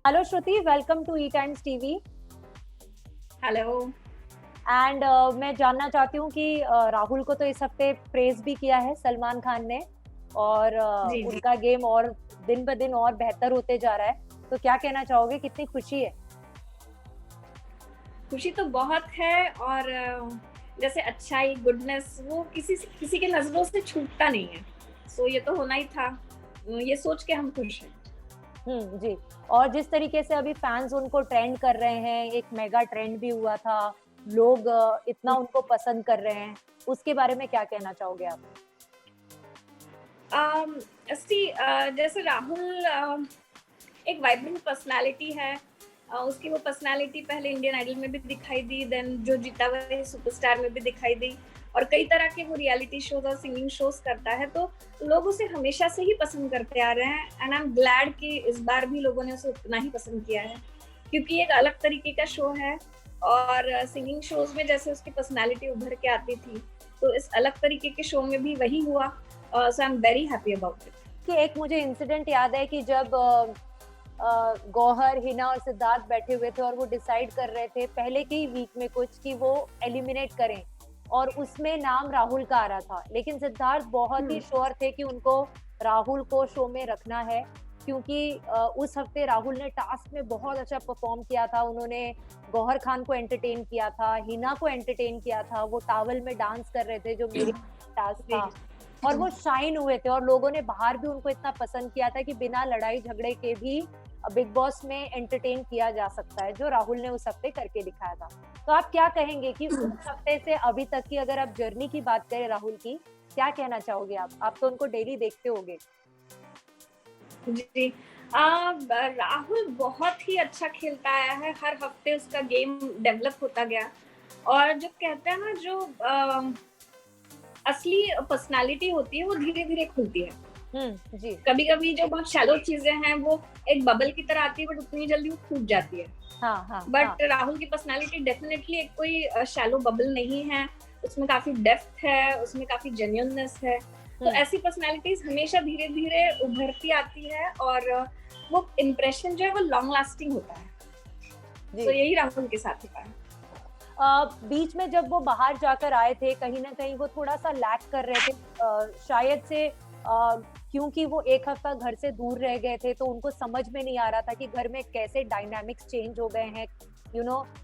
Hello Shruti, welcome to E Times TV. Hello. And मैं जानना चाहती हूँ कि राहुल को तो इस हफ्ते प्रेज भी किया है सलमान खान ने, और जी जी, उनका गेम और दिन ब दिन और बेहतर होते जा रहा है। तो क्या कहना चाहोगे, कितनी खुशी है? खुशी तो बहुत है। और जैसे अच्छाई, गुडनेस वो किसी के नजरों से छूटता नहीं है। सो ये तो होना ही था। ये सोच के हम खुश हैं। जी। और जिस तरीके से अभी फैंस उनको ट्रेंड कर रहे हैं, एक मेगा ट्रेंड भी हुआ था, लोग इतना उनको पसंद कर रहे हैं, उसके बारे में क्या कहना चाहोगे आप? जैसे राहुल एक वाइब्रेंट पर्सनालिटी है। उसकी वो पर्सनालिटी पहले इंडियन आइडल में भी दिखाई दी, देन जो जीता वही सुपरस्टार में भी दिखाई दी, और कई तरह के वो रियलिटी शोज और सिंगिंग शोज करता है। तो लोग उसे हमेशा से ही पसंद करते आ रहे हैं, एंड आई एम ग्लैड कि इस बार भी लोगों ने उसे उतना ही पसंद किया है, क्योंकि एक अलग तरीके का शो है। और सिंगिंग शोज में जैसे उसकी पर्सनालिटी उभर के आती थी, तो इस अलग तरीके के शो में भी वही हुआ। So I am very happy about it. कि एक मुझे इंसिडेंट याद है कि जब गौहर, हिना और सिद्धार्थ बैठे हुए थे और वो डिसाइड कर रहे थे पहले के ही वीक में कुछ कि वो एलिमिनेट करें, और उसमें नाम राहुल का आ रहा था, लेकिन सिद्धार्थ बहुत ही श्योर थे कि उनको राहुल को शो में रखना है, क्योंकि उस हफ्ते राहुल ने टास्क में बहुत अच्छा परफॉर्म किया था। उन्होंने गौहर खान को एंटरटेन किया था, हिना को एंटरटेन किया था, वो टावल में डांस कर रहे थे जो मेरे टास्क था, और वो शाइन हुए थे, और लोगों ने बाहर भी उनको इतना पसंद किया था कि बिना लड़ाई झगड़े के भी बिग बॉस में एंटरटेन किया जा सकता है, जो राहुल ने उस हफ्ते करके दिखाया था। तो आप क्या कहेंगे कि उस हफ्ते से अभी तक की अगर आप जर्नी की बात करें राहुल की, क्या कहना चाहोगे आप तो उनको डेली देखते होगे। जी। राहुल बहुत ही अच्छा खेलता आया है, हर हफ्ते उसका गेम डेवलप होता गया। और जो कहते हैं ना, जो असली पर्सनालिटी होती है वो धीरे धीरे खुलती है। जी। कभी कभी जो बहुत शैलो चीजें हैं वो एक बबल की तरह आती है, बट उतनी जल्दी वो फूट जाती है। हाँ हाँ हाँ। बट राहुल की पर्सनालिटी डेफिनेटली एक कोई शैलो बबल नहीं है। उसमें काफी डेप्थ है, उसमें काफी जेन्युइननेस है। तो ऐसी पर्सनालिटीज हमेशा धीरे धीरे उभरती आती है, और वो इम्प्रेशन जो है वो लॉन्ग लास्टिंग होता है। तो यही राहुल के साथ होता है। बीच में जब वो बाहर जाकर आए थे, कहीं ना कहीं वो थोड़ा सा लैक कर रहे थे, शायद से क्योंकि वो एक हफ्ता घर से दूर रह गए थे, तो उनको समझ में नहीं आ रहा था कि घर में कैसे डायनामिक्स चेंज हो गए हैं,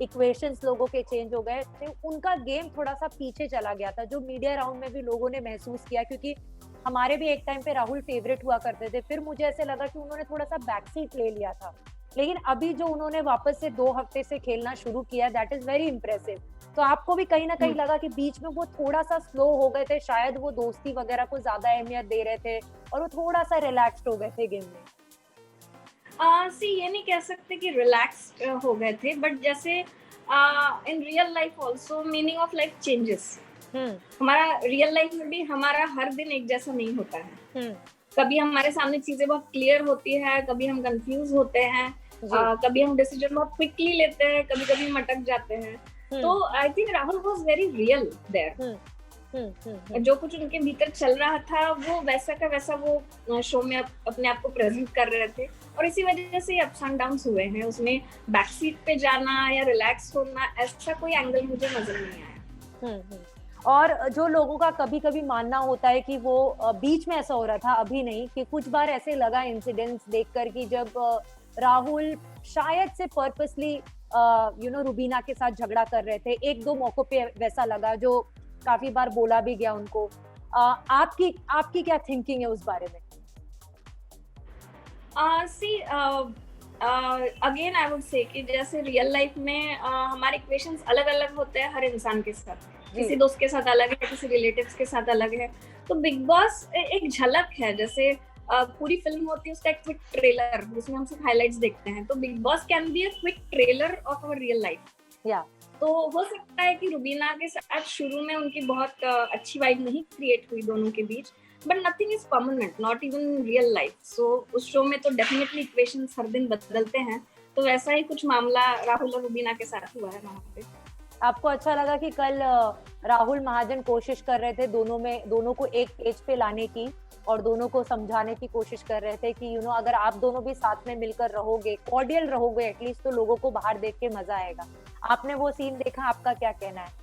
इक्वेशंस लोगों के चेंज हो गए थे, उनका गेम थोड़ा सा पीछे चला गया था, जो मीडिया राउंड में भी लोगों ने महसूस किया, क्योंकि हमारे भी एक टाइम पे राहुल फेवरेट हुआ करते थे, फिर मुझे ऐसे लगा कि उन्होंने थोड़ा सा बैक सीट ले लिया था। लेकिन अभी जो उन्होंने वापस से 2 हफ्ते से खेलना शुरू किया, दैट इज वेरी इंप्रेसिव। तो आपको भी कहीं ना कहीं लगा कि बीच में वो थोड़ा सा स्लो हो गए थे, शायद वो दोस्ती वगैरह को ज्यादा अहमियत दे रहे थे और वो थोड़ा सा रिलैक्स्ड हो गए थे गेम में? ये नहीं कह सकते कि रिलैक्स्ड हो गए थे, बट जैसे in real life also meaning of life changes. हमारा रियल लाइफ में भी हमारा हर दिन एक जैसा नहीं होता है। कभी हमारे सामने चीजें बहुत क्लियर होती है, कभी हम कंफ्यूज होते हैं, कभी हम डिसीजन बहुत क्विकली लेते हैं, कभी कभी हम अटक जाते हैं। तो I think Rahul was very real there. जो कुछ उनके भीतर चल रहा था वो वैसा का वैसा वो शो में अपने आप को प्रेजेंट कर रहे थे, और इसी वजह से अप्स एंड डाउन्स हुए हैं। उसमें बैक सीट पे जाना या रिलैक्स होना, ऐसा कोई एंगल मुझे नजर नहीं आया। और जो लोगों का कभी कभी मानना होता है कि वो बीच में ऐसा हो रहा था, अभी नहीं, कि कुछ बार ऐसे लगा इंसिडेंट्स देखकर कि जब राहुल शायद से पर्पसली रुबीना के साथ झगड़ा कर रहे थे, एक दो मौकों पे वैसा लगा, जो काफी बार बोला भी गया उनको। आपकी क्या थिंकिंग है उस बारे में? अगेन आई वुड से कि जैसे रियल लाइफ में हमारे इक्वेशंस अलग अलग होते हैं हर इंसान के साथ। किसी दोस्त के साथ अलग है, किसी रिलेटिव्स के साथ अलग है। तो बिग बॉस एक झलक है, जैसे पूरी फिल्म होती है उसका एक क्विक ट्रेलर जिसमें हम सिर्फ हाइलाइट्स देखते हैं। तो big boss can be a quick trailer of our real life. तो हो सकता है कि रुबीना के साथ शुरू में उनकी बहुत अच्छी वाइब नहीं क्रिएट हुई दोनों के बीच, but nothing is permanent, not even real life. So उस शो में तो डेफिनेटली इक्वेशंस हर दिन बदलते हैं। तो वैसा ही कुछ मामला राहुल और रुबीना के साथ हुआ है वहां पे। आपको अच्छा लगा कि कल राहुल महाजन कोशिश कर रहे थे दोनों को एक पेज पे लाने की, और दोनों को समझाने की कोशिश कर रहे थे कि अगर आप दोनों भी साथ में मिलकर रहोगे, कॉर्डियल रहोगे एटलीस्ट, तो लोगों को बाहर देख के मजा आएगा। आपने वो सीन देखा, आपका क्या कहना है?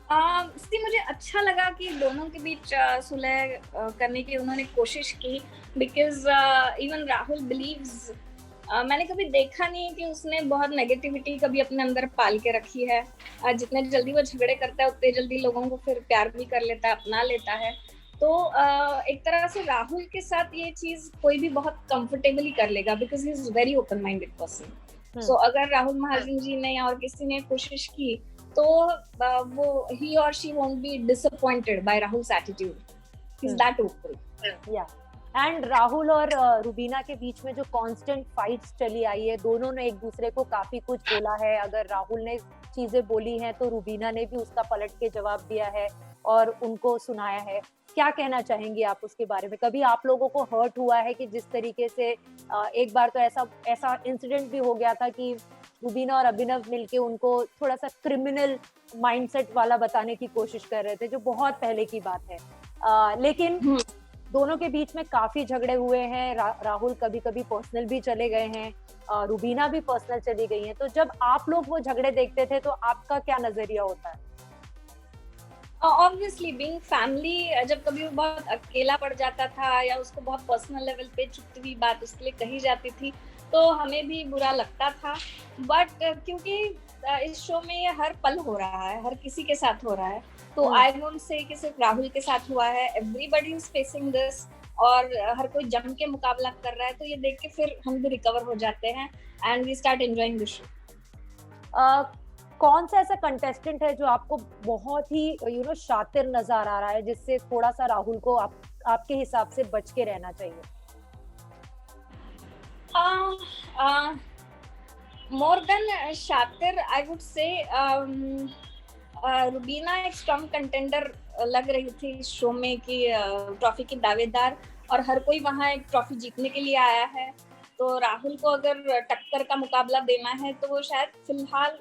मुझे अच्छा लगा कि दोनों के बीच सुलह करने की उन्होंने कोशिश की, बिकॉज इवन राहुल बिलीव्स, मैंने कभी देखा नहीं कि उसने बहुत नेगेटिविटी कभी अपने अंदर पाल के रखी है। जितने जल्दी वो झगड़े करता है उतने जल्दी लोगों को फिर प्यार भी कर लेता है, अपना लेता है। तो एक तरह से राहुल के साथ ये चीज कोई भी बहुत कंफर्टेबली कर लेगा, because he is very open minded person. So अगर राहुल महाजन जी ने या और किसी ने कोशिश की तो वो he or she won't be disappointed by Rahul's attitude. He's that open. Yeah. And Rahul और रुबीना के बीच में जो कांस्टेंट फाइट्स चली आई है, दोनों ने एक दूसरे को काफी कुछ बोला है। अगर राहुल ने चीजें बोली हैं तो रुबीना ने भी उसका पलट के जवाब दिया है और उनको सुनाया है। क्या कहना चाहेंगी आप उसके बारे में? कभी आप लोगों को हर्ट हुआ है कि जिस तरीके से एक बार तो ऐसा इंसिडेंट भी हो गया था कि रुबीना और अभिनव मिलके उनको थोड़ा सा क्रिमिनल माइंडसेट वाला बताने की कोशिश कर रहे थे, जो बहुत पहले की बात है। लेकिन दोनों के बीच में काफी झगड़े हुए हैं। राहुल कभी कभी पर्सनल भी चले गए हैं, रुबीना भी पर्सनल चली गई हैं। तो जब आप लोग वो झगड़े देखते थे तो आपका क्या नजरिया होता है? ऑब्वियसली बीइंग फैमिली, जब कभी वो बहुत अकेला पड़ जाता था या उसको बहुत पर्सनल लेवल पे छुपी हुई बात उसके लिए कही जाती थी तो हमें भी बुरा लगता था। बट क्योंकि इस शो में ये हर पल हो रहा है, हर किसी के साथ हो रहा है, तो आई वोंट से कि सिर्फ राहुल के साथ हुआ है, एवरीबॉडी इज फेसिंग दिस, और हर कोई जम के मुकाबला कर रहा है। तो ये देख के फिर हम भी रिकवर हो जाते हैं and we start enjoying the show. कौन सा ऐसा कंटेस्टेंट है जो आपको बहुत ही शातिर नजर आ रहा है, जिससे थोड़ा सा राहुल को आपके हिसाब से बच के रहना चाहिए? More than शातिर, I would say रुबीना एक स्ट्रॉन्ग कंटेंडर लग रही थी इस शो में कि ट्रॉफी की दावेदार, और हर कोई वहाँ एक ट्रॉफी जीतने के लिए आया है। तो राहुल को अगर टक्कर का मुकाबला देना है तो वो शायद फिलहाल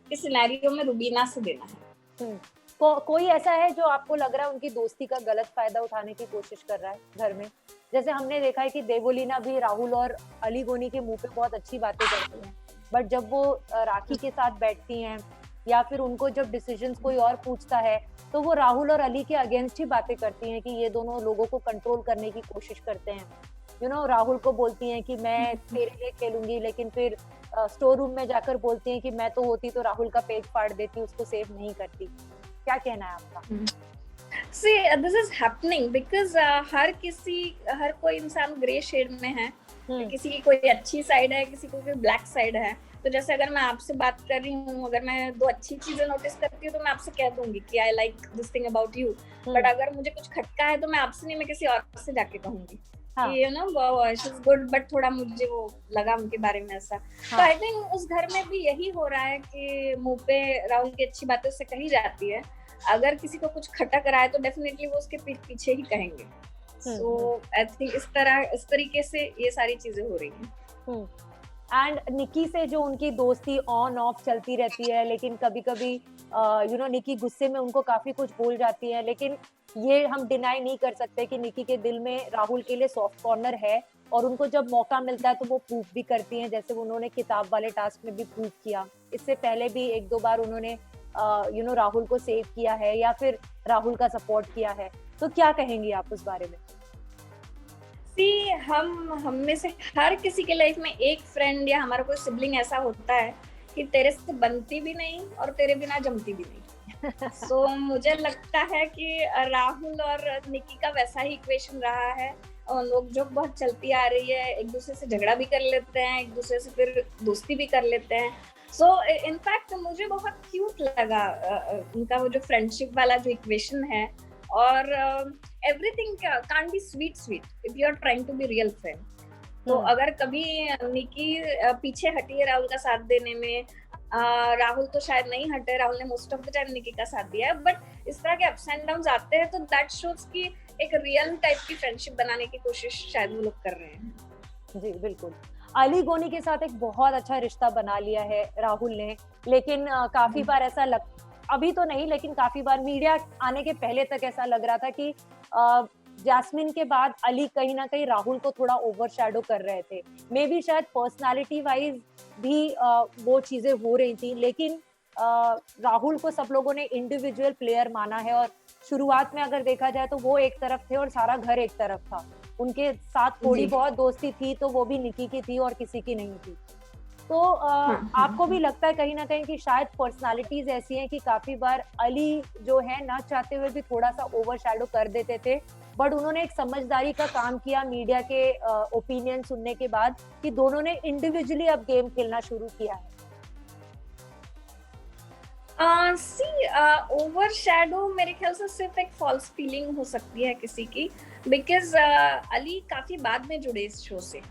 इस सिनेरियो में रुबीना से देना है। कोई ऐसा है जो आपको लग रहा है उनकी दोस्ती का गलत फायदा उठाने की कोशिश कर रहा है घर में? जैसे हमने देखा है कि देवोलीना भी राहुल और अली गोनी के मुंह पे बहुत अच्छी बातें करती हैं, बट जब वो राखी के साथ बैठती हैं या फिर उनको जब डिसीजंस कोई और पूछता है तो वो राहुल और अली के अगेंस्ट ही बातें करती हैं कि ये दोनों लोगों को कंट्रोल करने की कोशिश करते हैं। राहुल को बोलती हैं कि मैं तेरे लिए खेलूंगी, लेकिन फिर स्टोर रूम में जाकर बोलती हैं कि मैं तो होती तो राहुल का पेज फाड़ देती, उसको सेव नहीं करती। क्या कहना है आपका? See, this is happening because हर कोई इंसान ग्रे शेड में है। किसी की कोई अच्छी साइड है, किसी को कोई ब्लैक साइड है। तो जैसे अगर मैं आपसे बात कर रही हूँ, अगर मैं दो अच्छी चीजें नोटिस करती हूँ तो मैं आपसे कह दूंगी कि I like this thing about you, but अगर मुझे कुछ खटका है तो मैं आपसे नहीं, मैं किसी और से जाके कहूंगी कि शी इज गुड, बट थोड़ा मुझे वो लगा उनके बारे में ऐसा। तो आई थिंक उस घर में भी यही हो रहा है कि मुंह पे राहुल की अच्छी बातें उससे कही जाती है, अगर किसी को कुछ खटक रहा है तो डेफिनेटली वो उसके पीछे ही कहेंगे। सो आई थिंक इस तरीके से ये सारी चीजें हो रही हैं। एंड निकी से जो उनकी दोस्ती ऑन ऑफ चलती रहती है, लेकिन कभी कभी निकी गुस्से में उनको काफी कुछ बोल जाती है, लेकिन ये हम डिनाई नहीं कर सकते कि निकी के दिल में राहुल के लिए सॉफ्ट कॉर्नर है, और उनको जब मौका मिलता है तो वो प्रूफ भी करती हैं, जैसे उन्होंने किताब वाले टास्क में भी प्रूफ किया। इससे पहले भी एक दो बार उन्होंने राहुल को सेव किया है या फिर राहुल का सपोर्ट किया है। तो क्या कहेंगी आप उस बारे में? हम में से हर किसी के लाइफ में एक फ्रेंड या हमारा कोई सिबलिंग ऐसा होता है कि तेरे से बनती भी नहीं और तेरे बिना जमती भी नहीं। सो मुझे लगता है कि राहुल और निकी का वैसा ही इक्वेशन रहा है, और लोग जो बहुत चलती आ रही है, एक दूसरे से झगड़ा भी कर लेते हैं, एक दूसरे से फिर दोस्ती भी कर लेते हैं। सो इनफैक्ट मुझे बहुत क्यूट लगा उनका वो जो फ्रेंडशिप वाला जो इक्वेशन है, और everything can't be sweet if you are trying to be real friend. तो अगर कभी निकी पीछे हटी है राहुल का साथ देने में, राहुल तो शायद नहीं हटे, राहुल ने मोस्ट ऑफ द टाइम निकी का साथ दिया है, बट इस तरह के अप्स एंड डाउन्स आते हैं तो दैट शोज कि एक रियल टाइप की फ्रेंडशिप बनाने की कोशिश शायद वो लोग कर रहे हैं। जी बिल्कुल। अली गोनी के साथ एक बहुत अच्छा रिश्ता बना लिया है राहुल ने, लेकिन काफी बार ऐसा अभी तो नहीं, लेकिन काफी बार मीडिया आने के पहले तक ऐसा लग रहा था कि जैस्मिन के बाद अली कहीं ना कहीं राहुल को थोड़ा ओवरशैडो कर रहे थे। मे बी शायद पर्सनालिटी वाइज भी वो चीजें हो रही थी, लेकिन राहुल को सब लोगों ने इंडिविजुअल प्लेयर माना है, और शुरुआत में अगर देखा जाए तो वो एक तरफ थे और सारा घर एक तरफ था। उनके साथ थोड़ी बहुत दोस्ती थी तो वो भी निकी की थी और किसी की नहीं थी। तो आपको भी लगता है कहीं ना कहीं कि शायद पर्सनालिटीज ऐसी हैं कि काफी बार अली जो है ना चाहते हुए भी थोड़ा सा ओवरशैडो कर देते थे, बट उन्होंने एक समझदारी का काम किया मीडिया के ओपिनियन सुनने के बाद कि दोनों ने इंडिविजुअली अब गेम खेलना शुरू किया है। ओवरशैडो मेरे ख्याल से सिर्फ एक फॉल्स फीलिंग हो सकती है किसी की, बिकॉज अली काफी बाद में जुड़े इस शो से।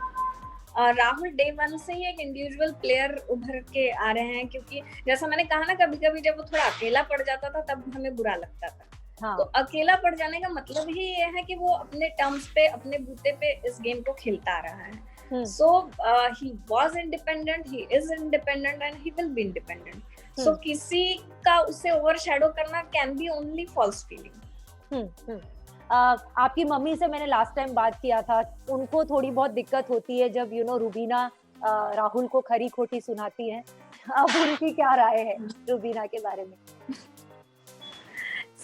राहुल डे वन से ही एक इंडिविजुअल प्लेयर उभर के आ रहे हैं, क्योंकि जैसा मैंने कहा ना, कभी कभी जब वो थोड़ा अकेला पड़ जाता था तब हमें बुरा लगता था। हाँ. तो अकेला पड़ जाने का मतलब ही ये है कि वो अपने टर्म्स पे, अपने बूते पे इस गेम को खेलता रहा है। So he was independent, he is independent and he will be independent. So किसी का उसे ओवरशैडो करना can be only false feeling. आपकी मम्मी से मैंने लास्ट टाइम बात किया था, उनको थोड़ी बहुत दिक्कत होती है जब रूबीना राहुल को खरी खोटी सुनाती है। अब उनकी क्या राय है रूबीना के बारे में?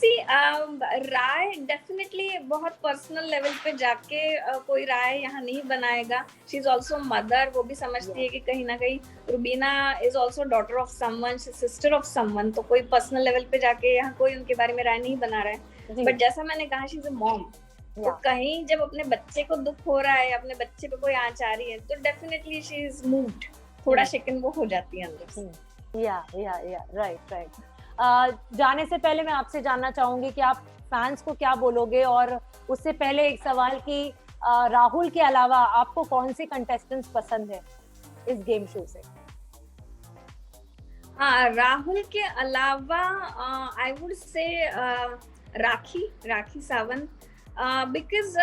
राय डेफिनेटली बहुत पर्सनल लेवल पे जाके कोई राय यहाँ नहीं बनाएगा। शी इज ऑल्सो मदर, वो भी समझती है कि कहीं ना कहीं Rubina is also daughter of someone, sister of someone, तो कोई पर्सनल लेवल पे जाके यहाँ कोई उनके बारे में राय नहीं बना रहा है। बट जैसा मैंने कहा, शी इज अ मॉम, तो कहीं जब अपने बच्चे को दुख हो रहा है, अपने बच्चे पे कोई आंच आ रही है, तो डेफिनेटली शी इज मूव्ड, थोड़ा शेकन वो हो जाती है अंदर से। या राइट। जाने से पहले मैं आपसे जानना चाहूंगी कि आप फैंस को क्या बोलोगे, और उससे पहले एक सवाल कि राहुल के अलावा आपको कौन से कंटेस्टेंट्स पसंद है इस गेम शो से? राहुल के अलावा आई वुड से राखी सावंत, बिकॉज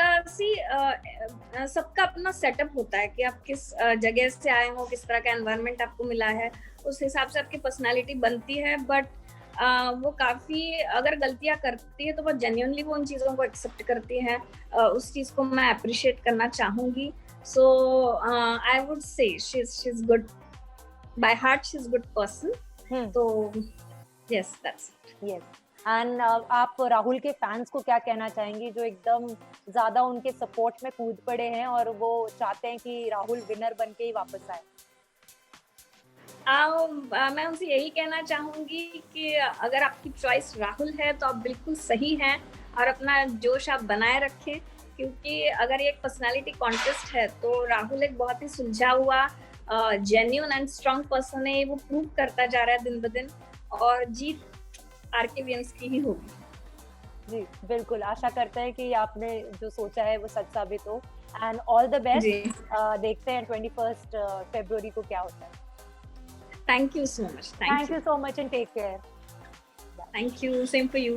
सबका अपना सेटअप होता है कि आप किस जगह से आए हो, किस तरह का एनवायरनमेंट आपको मिला है, उस हिसाब से आपकी पर्सनालिटी बनती है। बट वो काफी, अगर गलतियां करती है तो वो जेन्युइनली वो उन चीजों को एक्सेप्ट करती है। उस चीज को मैं अप्रिशिएट करना चाहूंगी। So I would say she is good by heart, she is good person. तो yes, that's it. Yes, and आप राहुल के फैंस को क्या कहना चाहेंगी जो एकदम ज्यादा उनके सपोर्ट में कूद पड़े हैं और वो चाहते हैं कि राहुल विनर बन के ही वापस आए? मैं उनसे यही कहना चाहूंगी कि अगर आपकी चॉइस राहुल है तो आप बिल्कुल सही हैं, और अपना जोश आप बनाए रखें, क्योंकि अगर ये एक पर्सनालिटी कॉन्टेस्ट है तो राहुल एक बहुत ही सुलझा हुआ, जेन्युइन एंड स्ट्रांग पर्सन है। वो प्रूव करता जा रहा है दिन ब दिन, और जीत आरकेवियंस की ही होगी। जी बिल्कुल, आशा करते हैं कि आपने जो सोचा है वो सच साबित हो, एंड ऑल द बेस्ट। देखते हैं 21 फरवरी को क्या होता है। Thank you so much. Thank you so much and take care. Thank you. Same for you.